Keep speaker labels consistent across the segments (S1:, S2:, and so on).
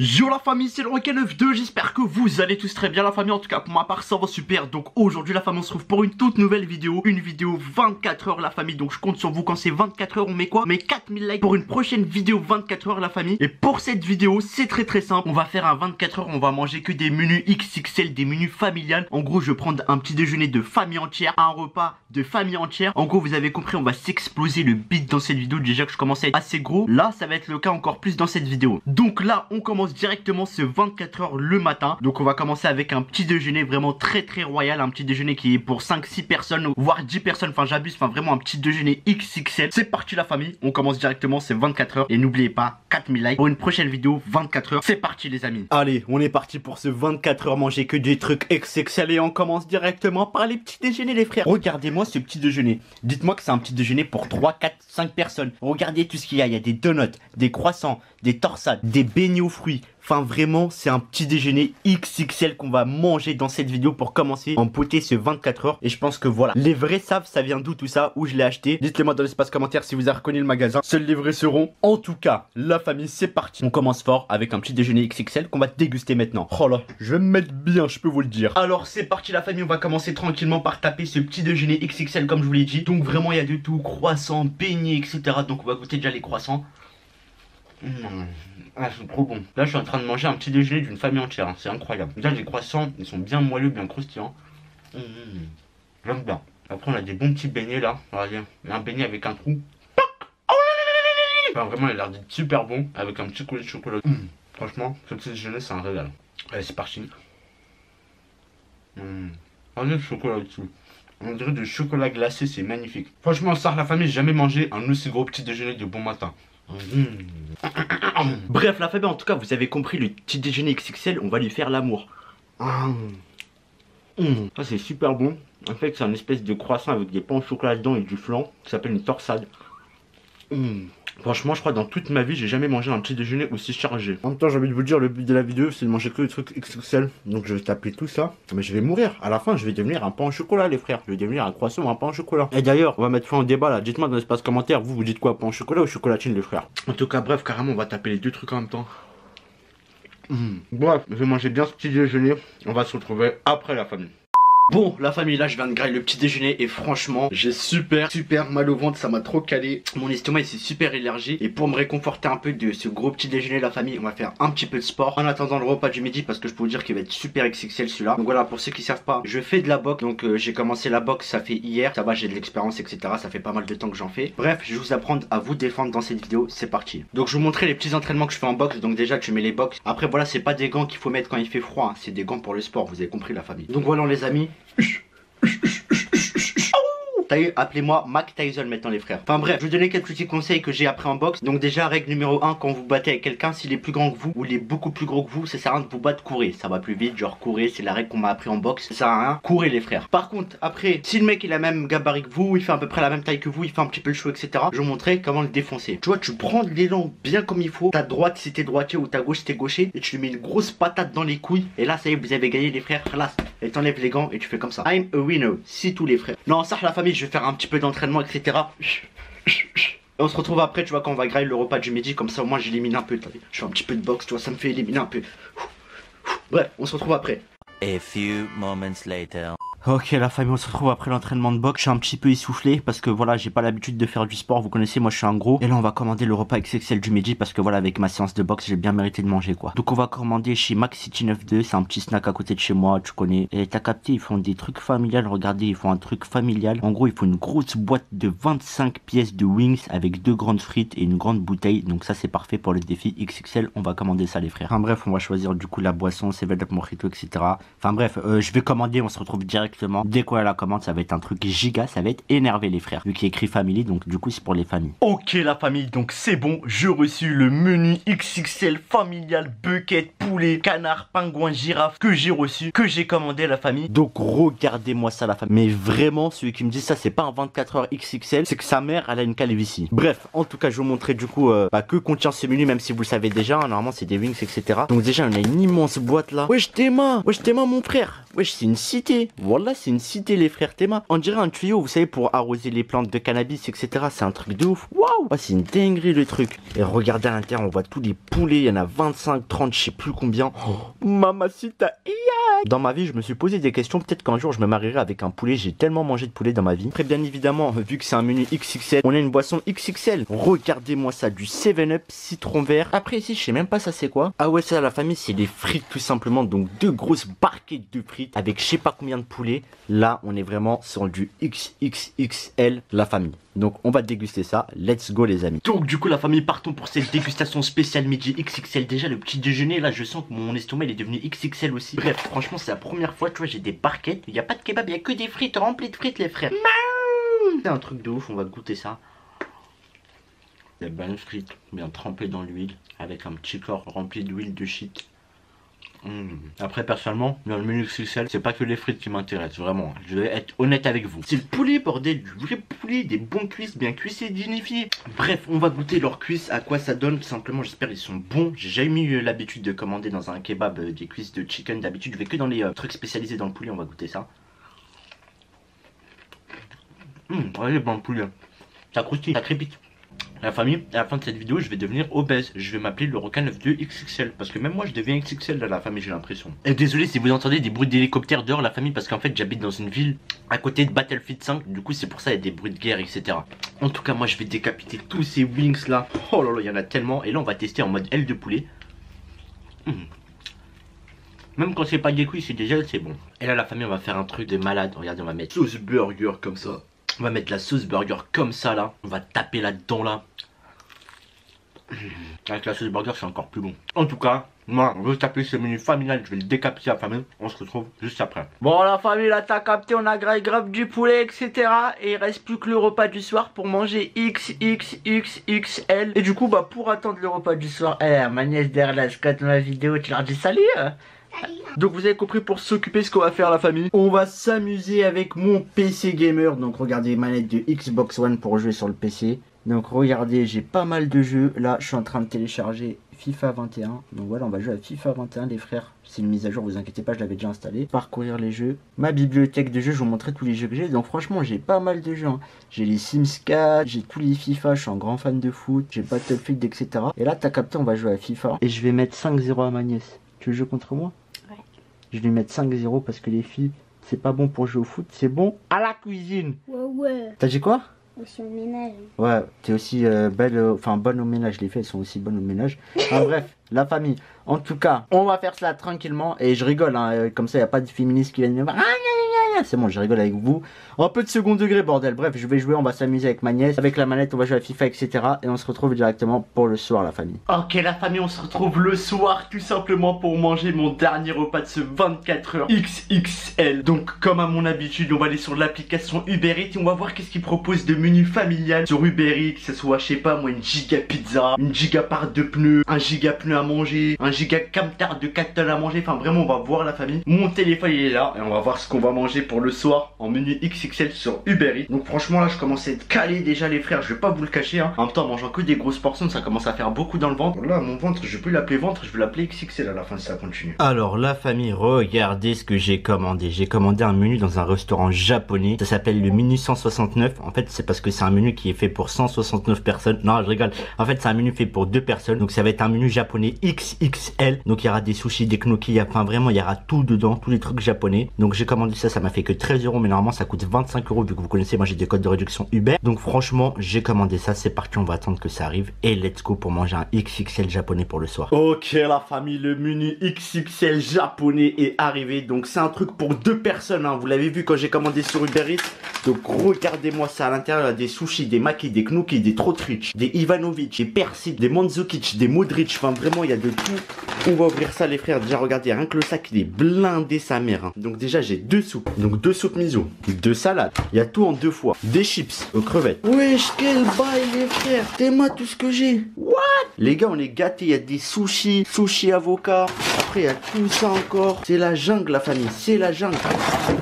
S1: Yo la famille, c'est le Rocket92, j'espère que vous allez tous très bien la famille, en tout cas pour ma part ça va super. Donc aujourd'hui la famille on se retrouve pour une toute nouvelle vidéo, une vidéo 24 heures la famille. Donc je compte sur vous, quand c'est 24 heures on met quoi? On met 4000 likes pour une prochaine vidéo 24 heures la famille. Et pour cette vidéo c'est très simple, on va faire un 24 heures, on va manger que des menus XXL, des menus familiales. En gros je vais prendre un petit déjeuner de famille entière, un repas de famille entière. En gros vous avez compris, on va s'exploser le bit dans cette vidéo. Déjà que je commence à être assez gros, là ça va être le cas encore plus dans cette vidéo. Donc là on commence directement ce 24 heures le matin. Donc on va commencer avec un petit déjeuner vraiment très royal, un petit déjeuner qui est pour 5-6 personnes voire 10 personnes, enfin j'abuse, enfin vraiment un petit déjeuner XXL. C'est parti la famille, on commence directement ces 24 heures et n'oubliez pas 4000 likes pour une prochaine vidéo 24 heures. C'est parti les amis. Allez, on est parti pour ce 24 heures manger que des trucs XXL et on commence directement par les petits déjeuners les frères. Regardez-moi ce petit déjeuner. Dites-moi que c'est un petit déjeuner pour 3, 4, 5 personnes. Regardez tout ce qu'il y a, il y a des donuts, des croissants, des torsades, des beignets aux fruits. Enfin vraiment c'est un petit déjeuner XXL qu'on va manger dans cette vidéo pour commencer en poter ce 24 heures. Et je pense que voilà, les vrais savent ça vient d'où tout ça, où je l'ai acheté. Dites-le moi dans l'espace commentaire si vous avez reconnu le magasin. Seuls les vrais seront. En tout cas la famille c'est parti. On commence fort avec un petit déjeuner XXL qu'on va déguster maintenant. Oh là, je vais me mettre bien, je peux vous le dire. Alors c'est parti la famille, on va commencer tranquillement par taper ce petit déjeuner XXL comme je vous l'ai dit. Donc vraiment il y a de tout, croissants, beignets etc. Donc on va goûter déjà les croissants. Ah c'est trop bon. Là je suis en train de manger un petit déjeuner d'une famille entière, hein. C'est incroyable. Déjà les croissants ils sont bien moelleux, bien croustillants. J'aime bien. Après on a des bons petits beignets là. Regardez, il y a un beignet avec un trou. Enfin, vraiment il a l'air d'être super bon avec un petit coulis de chocolat. Franchement ce petit déjeuner c'est un régal. Allez c'est parti. Regardez le chocolat au-dessus. On dirait du chocolat glacé, c'est magnifique. Franchement ça la famille, j'ai jamais mangé un aussi gros petit déjeuner de bon matin. Bref la famille, en tout cas vous avez compris, le petit déjeuner XXL on va lui faire l'amour. Ça c'est super bon. En fait c'est un espèce de croissant avec des pains au chocolat dedans et du flan qui s'appelle une torsade. Franchement je crois dans toute ma vie j'ai jamais mangé un petit déjeuner aussi chargé. En même temps j'ai envie de vous dire, le but de la vidéo c'est de manger que des trucs XXL. Donc je vais taper tout ça, mais je vais mourir. À la fin je vais devenir un pain au chocolat les frères. Je vais devenir un croissant ou un pain au chocolat. Et d'ailleurs on va mettre fin au débat là. Dites-moi dans l'espace commentaire, vous dites quoi, pain au chocolat ou chocolatine les frères? En tout cas bref, carrément on va taper les deux trucs en même temps. Bref, je vais manger bien ce petit déjeuner. On va se retrouver après la famille. Bon la famille, là je viens de grailler le petit déjeuner et franchement j'ai super mal au ventre, ça m'a trop calé. Mon estomac il s'est super élargi. Et pour me réconforter un peu de ce gros petit déjeuner la famille, on va faire un petit peu de sport en attendant le repas du midi, parce que je peux vous dire qu'il va être super XXL celui-là. Donc voilà, pour ceux qui savent pas, je fais de la boxe. Donc j'ai commencé la boxe, ça fait hier. Ça va, j'ai de l'expérience etc, ça fait pas mal de temps que j'en fais. Bref, je vais vous apprendre à vous défendre dans cette vidéo, c'est parti. Donc je vais vous montrer les petits entraînements que je fais en boxe. Donc déjà tu mets les box. Après voilà, c'est pas des gants qu'il faut mettre quand il fait froid, hein. C'est des gants pour le sport, vous avez compris la famille. Donc voilà les amis. Appelez-moi Mac Tyson maintenant les frères. Enfin bref, je vais vous donner quelques petits conseils que j'ai appris en boxe. Donc déjà règle numéro 1, quand vous battez avec quelqu'un, s'il est plus grand que vous ou il est beaucoup plus gros que vous, ça sert à rien de vous battre, courez. Ça va plus vite, genre courez, c'est la règle qu'on m'a appris en boxe. Ça sert à rien, courez les frères. Par contre après, si le mec il a le même gabarit que vous, il fait à peu près la même taille que vous, il fait un petit peu le show etc, je vais vous montrer comment le défoncer. Tu vois, tu prends de l'élan bien comme il faut, ta droite si t'es droitier ou ta gauche si t'es gaucher, et tu lui mets une grosse patate dans les couilles. Et là ça y est, vous avez gagné les frères. Là, et t'enlèves les gants et tu fais comme ça. I'm a winner, c'est tout les frères. Non ça la famille, je vais faire un petit peu d'entraînement etc. Et on se retrouve après, tu vois, quand on va grailler le repas du midi, comme ça au moins j'élimine un peu. Je fais un petit peu de boxe, tu vois, ça me fait éliminer un peu. Bref, on se retrouve après.
S2: A few moments later.
S1: Ok la famille, on se retrouve après l'entraînement de boxe. Je suis un petit peu essoufflé parce que voilà, j'ai pas l'habitude de faire du sport, vous connaissez, moi je suis un gros. Et là on va commander le repas XXL du midi parce que voilà, avec ma séance de boxe j'ai bien mérité de manger quoi. Donc on va commander chez Mac City 92, c'est un petit snack à côté de chez moi, tu connais. Et t'as capté, ils font des trucs familiales, regardez, ils font un truc familial. En gros ils font une grosse boîte de 25 pièces de wings avec 2 grandes frites et une grande bouteille. Donc ça c'est parfait pour le défi XXL, on va commander ça les frères. Enfin bref, on va choisir du coup la boisson, 7up Mojito etc. Enfin bref, je vais commander, on se retrouve directement. Dès qu'on a la commande, ça va être un truc giga, ça va être énervé les frères, vu qu'il y a écrit family, donc du coup c'est pour les familles. Ok la famille, donc c'est bon, j'ai reçu le menu XXL familial bucket poulet, canard, pingouin, girafe que j'ai reçu, que j'ai commandé à la famille. Donc regardez-moi ça la famille. Mais vraiment, celui qui me dit ça, c'est pas un 24 heures XXL, c'est que sa mère, elle a une calvitie. Bref, en tout cas, je vais vous montrer du coup que contient ce menu, même si vous le savez déjà. Hein, normalement, c'est des wings, etc. Donc déjà, on a une immense boîte là. Wesh Théma, mon frère. Wesh, c'est une cité. Voilà, c'est une cité les frères Théma. On dirait un tuyau, vous savez, pour arroser les plantes de cannabis, etc. C'est un truc de ouf. Waouh, oh, c'est une dinguerie le truc. Et regardez à l'intérieur, on voit tous les poulets. Il y en a 25, 30, je sais plus combien. Oh, mamacita, iya. Dans ma vie, je me suis posé des questions. Peut-être qu'un jour, je me marierai avec un poulet. J'ai tellement mangé de poulet dans ma vie. Après, bien évidemment, vu que c'est un menu XXL, on a une boisson XXL. Regardez-moi ça, du 7-Up citron vert. Après, ici, je sais même pas ça c'est quoi. Ah ouais, ça, la famille, c'est des frites tout simplement. Donc, 2 grosses barquettes de frites avec je sais pas combien de poulets. Là, on est vraiment sur du XXXL, la famille. Donc on va déguster ça, let's go les amis. Donc du coup la famille, partons pour cette dégustation spéciale midi XXL. Déjà le petit déjeuner, là je sens que mon estomac il est devenu XXL aussi. Bref, franchement c'est la première fois, tu vois, j'ai des barquettes. Il n'y a pas de kebab, il n'y a que des frites remplies de frites les frères. C'est un truc de ouf, on va goûter ça. Des bonnes frites bien trempées dans l'huile, avec un petit corps rempli d'huile de shit. Après personnellement dans le menu XXL c'est pas que les frites qui m'intéressent, vraiment je vais être honnête avec vous. C'est le poulet bordel, du vrai poulet, des bons cuisses bien cuissés et dignifiés. Bref, on va goûter leurs cuisses, à quoi ça donne tout simplement. J'espère ils sont bons. J'ai jamais eu l'habitude de commander dans un kebab des cuisses de chicken. D'habitude je vais que dans les trucs spécialisés dans le poulet. On va goûter ça. Ouais, bon le poulet, ça croustille, ça crépite. La famille, à la fin de cette vidéo, je vais devenir obèse. Je vais m'appeler le requin 92 XXL. Parce que même moi, je deviens XXL dans la famille, j'ai l'impression. Et désolé si vous entendez des bruits d'hélicoptère dehors, la famille, parce qu'en fait, j'habite dans une ville à côté de Battlefield 5. Du coup, c'est pour ça qu'il y a des bruits de guerre, etc. En tout cas, moi, je vais décapiter tous ces wings là. Oh là là, il y en a tellement. Et là, on va tester en mode aile de poulet. Même quand c'est pas des couilles, c'est des ailes, c'est bon. Et là, la famille, on va faire un truc de malade. Regardez, on va mettre sauce burger comme ça. On va mettre la sauce burger comme ça là. On va taper là-dedans là. Avec la sauce burger c'est encore plus bon. En tout cas, moi je vais taper ce menu familial. Je vais le décapiter à la famille. On se retrouve juste après. Bon la famille là t'as capté, on a grave du poulet etc. Et il reste plus que le repas du soir pour manger XXXXL. Et du coup bah pour attendre le repas du soir, ma nièce derrière la scotte dans la vidéo, tu leur dis salut. Donc vous avez compris, pour s'occuper ce qu'on va faire la famille, on va s'amuser avec mon PC gamer. Donc regardez, manette de Xbox One pour jouer sur le PC. Donc regardez, j'ai pas mal de jeux. Là je suis en train de télécharger FIFA 21. Donc voilà, on va jouer à FIFA 21 les frères. C'est une mise à jour, vous inquiétez pas, je l'avais déjà installé. Parcourir les jeux. Ma bibliothèque de jeux, je vous montrer tous les jeux que j'ai. Donc franchement j'ai pas mal de jeux hein. J'ai les Sims 4, j'ai tous les FIFA, je suis un grand fan de foot, j'ai Battlefield etc. Et là t'as capté, on va jouer à FIFA. Et je vais mettre 5-0 à ma nièce. Tu veux jouer contre moi? Ouais. Je vais lui mettre 5-0 parce que les filles, c'est pas bon pour jouer au foot, c'est bon à la cuisine. Ouais. T'as dit quoi?
S3: Aussi au ménage.
S1: Ouais, t'es aussi belle, enfin bonne au ménage, les filles elles sont aussi bonnes au ménage. Enfin bref, la famille. En tout cas, on va faire cela tranquillement et je rigole, hein, comme ça il n'y a pas de féministes qui viennent me dire c'est bon, je rigole avec vous. Un peu de second degré bordel, bref, je vais jouer, on va s'amuser avec ma nièce, avec la manette, on va jouer à FIFA etc. Et on se retrouve directement pour le soir la famille. Ok la famille, on se retrouve le soir tout simplement pour manger mon dernier repas de ce 24 heures XXL. Donc comme à mon habitude, on va aller sur l'application Uber Eats et on va voir qu'est-ce qu'ils proposent de menu familial sur Uber Eats. Que ce soit, je sais pas moi, une giga pizza, une giga part de pneus, un giga pneu à manger, un giga camtar de 4 tonnes à manger. Enfin vraiment on va voir la famille. Mon téléphone il est là et on va voir ce qu'on va manger pour le soir en menu XXL sur Uber Eats. Donc franchement là je commence à être calé déjà les frères, je vais pas vous le cacher hein. En même temps en mangeant que des grosses portions ça commence à faire beaucoup dans le ventre. Là mon ventre je peux l'appeler ventre, je vais l'appeler XXL à la fin si ça continue. Alors la famille, regardez ce que j'ai commandé. J'ai commandé un menu dans un restaurant japonais. Ça s'appelle le menu 169. En fait c'est parce que c'est un menu qui est fait pour 169 personnes. Non je rigole. En fait c'est un menu fait pour 2 personnes. Donc ça va être un menu japonais XXL. Donc il y aura des sushis, des gnocchi, enfin vraiment il y aura tout dedans, tous les trucs japonais. Donc j'ai commandé ça, ça m'a fait que 13 € mais normalement ça coûte 25 € vu que vous connaissez, moi j'ai des codes de réduction Uber. Donc franchement j'ai commandé ça, c'est parti, on va attendre que ça arrive et let's go pour manger un XXL japonais pour le soir. Ok la famille, le menu XXL japonais est arrivé. Donc c'est un truc pour 2 personnes hein. Vous l'avez vu quand j'ai commandé sur Uber Eats. Donc regardez-moi ça, à l'intérieur il y a des sushis, des maki, des gnocchi, des trotrich, des Ivanovic, des Persil, des Mandzukic, des Modric, enfin vraiment il y a de tout. On va ouvrir ça les frères, déjà regardez, rien que le sac il est blindé sa mère hein. Donc déjà j'ai 2 soupes, donc 2 soupes miso, 2 salades, il y a tout en 2 fois, des chips aux crevettes. Wesh quel bail les frères, t'es moi tout ce que j'ai. What? Les gars on est gâtés, il y a des sushis, sushi avocat. après il y a tout ça encore. C'est la jungle la famille, c'est la jungle.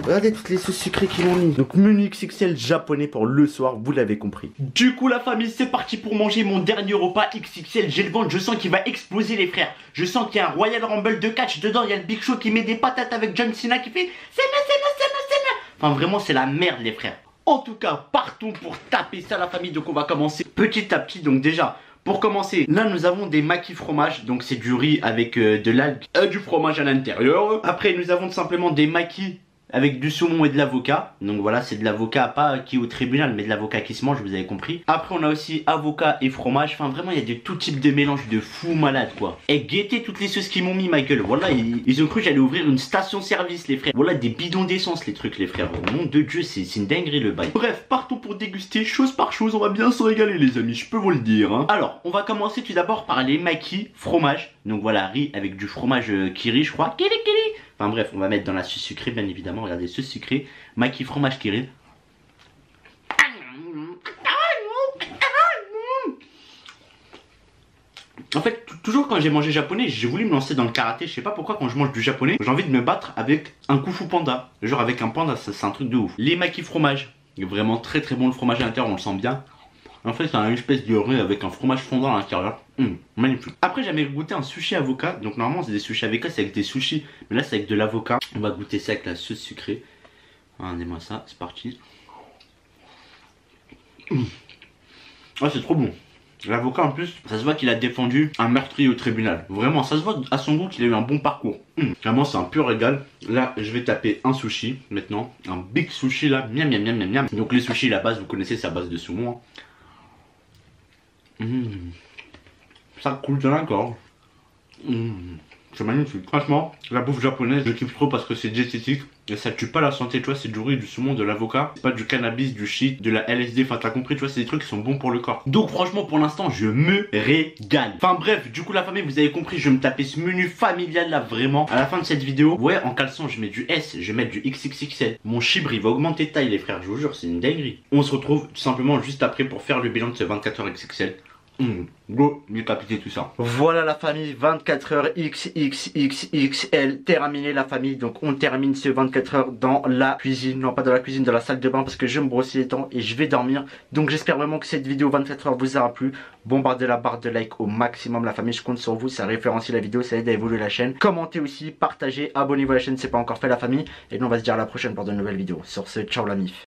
S1: Regardez toutes les sauces sucrées qu'ils m'ont mis. Donc menu XXL japonais pour le soir, vous l'avez compris. Du coup la famille, c'est parti pour manger mon dernier repas XXL. J'ai le ventre, je sens qu'il va exploser les frères. Je sens qu'il y a un Royal Rumble de catch dedans. Il y a le Big Show qui met des patates avec John Cena qui fait c'est là. Enfin vraiment c'est la merde les frères. En tout cas, partons pour taper ça la famille. Donc on va commencer petit à petit. Donc déjà, pour commencer, là nous avons des maquis fromage. Donc c'est du riz avec de l'algue, du fromage à l'intérieur. Après nous avons tout simplement des maquis avec du saumon et de l'avocat. Donc voilà, c'est de l'avocat pas qui est au tribunal, mais de l'avocat qui se mange, vous avez compris. Après on a aussi avocat et fromage. Enfin vraiment il y a de tout type de mélange de fou malade quoi. Et guettez toutes les sauces qu'ils m'ont mis ma gueule. Voilà, ils ont cru que j'allais ouvrir une station service les frères. Voilà des bidons d'essence les trucs les frères. Au nom de Dieu, c'est une dinguerie le bail. Bref, partons pour déguster chose par chose. On va bien se régaler les amis, je peux vous le dire hein. Alors on va commencer tout d'abord par les maquis fromage. Donc voilà, riz avec du fromage kiri je crois. Kiri. Enfin bref, on va mettre dans la sauce sucrée bien évidemment. Regardez, sauce sucrée, maquis fromage kiri. En fait, toujours quand j'ai mangé japonais, j'ai voulu me lancer dans le karaté. Je sais pas pourquoi quand je mange du japonais, j'ai envie de me battre avec un kung fu panda. Genre avec un panda, c'est un truc de ouf. Les maquis fromage, vraiment très bon le fromage à l'intérieur, on le sent bien. En fait, c'est une espèce de riz avec un fromage fondant à l'intérieur. Magnifique. Après, j'avais goûté un sushi avocat. Donc, normalement, c'est des sushis avocat, c'est avec des sushis. Mais là, c'est avec de l'avocat. On va goûter ça avec la sauce sucrée. Regardez-moi ça, c'est parti. Ah, c'est trop bon. L'avocat, en plus, ça se voit qu'il a défendu un meurtrier au tribunal. Vraiment, ça se voit à son goût qu'il a eu un bon parcours. Vraiment, c'est un pur régal. Là, je vais taper un sushi maintenant. Un big sushi là. Miam. Donc, les sushis, la base, vous connaissez, c'est à base de saumon. Hein. Ça coule dans la gorge. C'est magnifique. Franchement, la bouffe japonaise, je kiffe trop parce que c'est diététique et ça tue pas la santé, tu vois. C'est du riz, du saumon, de l'avocat. C'est pas du cannabis, du shit, de la LSD. Enfin, t'as compris, tu vois, c'est des trucs qui sont bons pour le corps. Donc, franchement, pour l'instant, je me régale. Enfin, bref, du coup, la famille, vous avez compris, je vais me taper ce menu familial là, vraiment. À la fin de cette vidéo, ouais, en caleçon, je mets du S, je vais mettre du XXXL. Mon chibre, il va augmenter de taille, les frères, je vous jure, c'est une dinguerie. On se retrouve tout simplement juste après pour faire le bilan de ce 24 heures XXL. Go, décapiter tout ça. Voilà la famille, 24 heures XXXXL terminé la famille. Donc on termine ce 24 heures dans la cuisine. Non pas dans la cuisine, dans la salle de bain parce que je vais me brosser les dents et je vais dormir. Donc j'espère vraiment que cette vidéo 24 heures vous aura plu. Bombardez la barre de like au maximum la famille, je compte sur vous. Ça référencie la vidéo, ça aide à évoluer la chaîne. Commentez aussi, partagez, abonnez-vous à la chaîne si c'est pas encore fait la famille. Et nous on va se dire à la prochaine pour de nouvelles vidéos. Sur ce, ciao la mif.